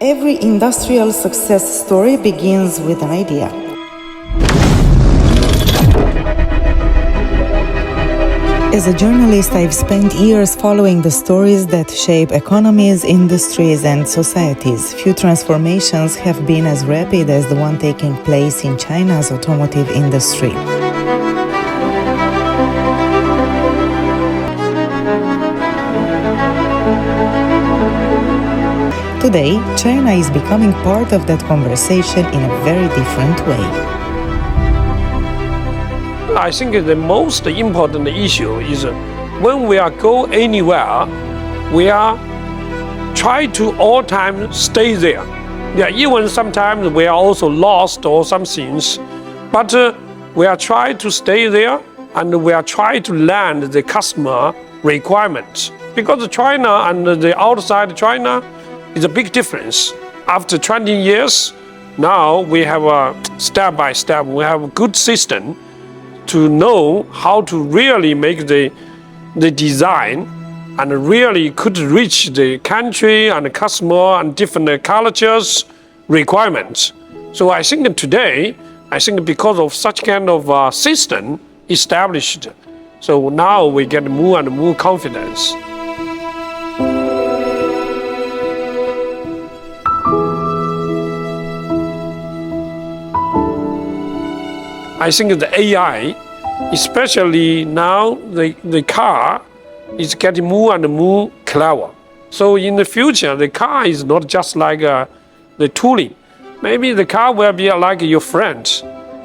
Every industrial success story begins with an idea. As a journalist, I've spent years following the stories that shape economies, industries, and societies. Few transformations have been as rapid as the one taking place in China's automotive industry. Today, China is becoming part of that conversation in a very different way. I think the most important issue is when we are go anywhere, we are try to all time stay there. Yeah, even sometimes we are also lost or some things, but we are try to stay there and we are try to learn the customer requirements. Because China and the outside China is a big difference. After 20 years, now we have a step by step, we have a good system to know how to really make the design and really could reach the country and the customer and different cultures requirements. So I think today, because of such kind of system established, so now we get more and more confidence. I think the AI, especially now the car is getting more and more clever. So in the future, the car is not just like the tooling. Maybe the car will be like your friend.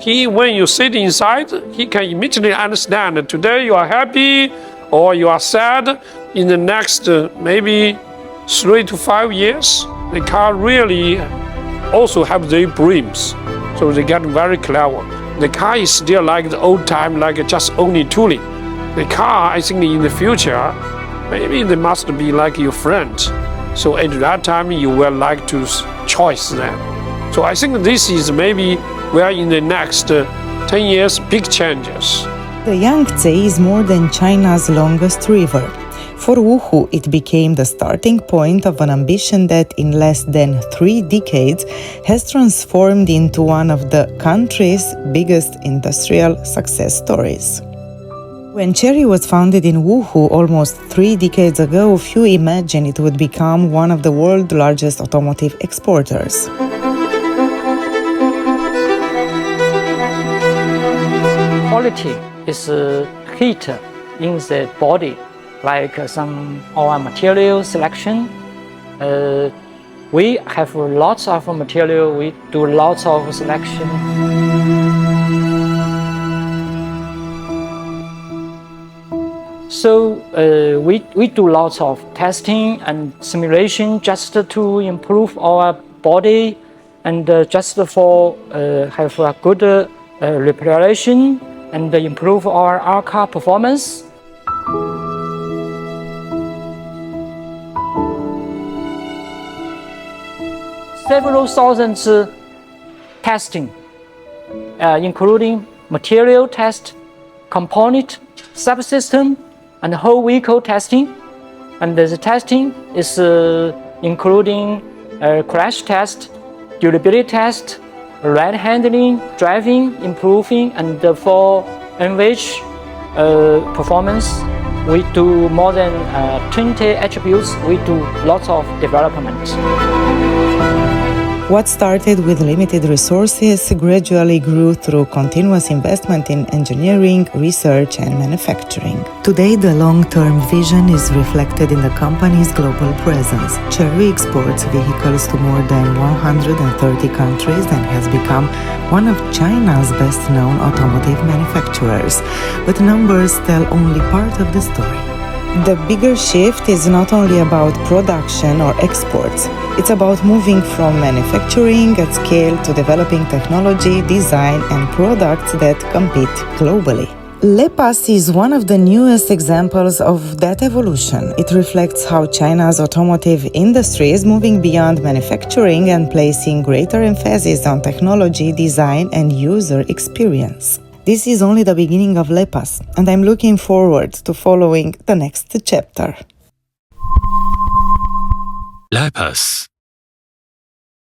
When you sit inside, he can immediately understand that today you are happy or you are sad. In the next maybe 3 to 5 years, the car really also have their brains. So they get very clever. The car is still like the old time, like just only tooling. The car, I think in the future, maybe they must be like your friend. So at that time, you will like to choose them. So I think this is maybe where in the next 10 years, big changes. The Yangtze is more than China's longest river. For Wuhu, it became the starting point of an ambition that in less than 3 decades has transformed into one of the country's biggest industrial success stories. When Chery was founded in Wuhu almost 3 decades ago, few imagined it would become one of the world's largest automotive exporters. Quality is heat in the body. Like some our material selection, we have lots of material. We do lots of selection. So we do lots of testing and simulation just to improve our body and just for have a good reparation and improve our car performance. Several thousands testing, including material test, component, subsystem, and whole vehicle testing. And the testing is including crash test, durability test, ride handling, driving, improving, and for enrich performance. We do more than 20 attributes. We do lots of development. What started with limited resources gradually grew through continuous investment in engineering, research, and manufacturing. Today, the long-term vision is reflected in the company's global presence. Chery exports vehicles to more than 130 countries and has become one of China's best-known automotive manufacturers. But numbers tell only part of the story. The bigger shift is not only about production or exports. It's about moving from manufacturing at scale to developing technology, design, and products that compete globally. LEPAS is one of the newest examples of that evolution. It reflects how China's automotive industry is moving beyond manufacturing and placing greater emphasis on technology, design, and user experience. This is only the beginning of LEPAS, and I'm looking forward to following the next chapter. LEPAS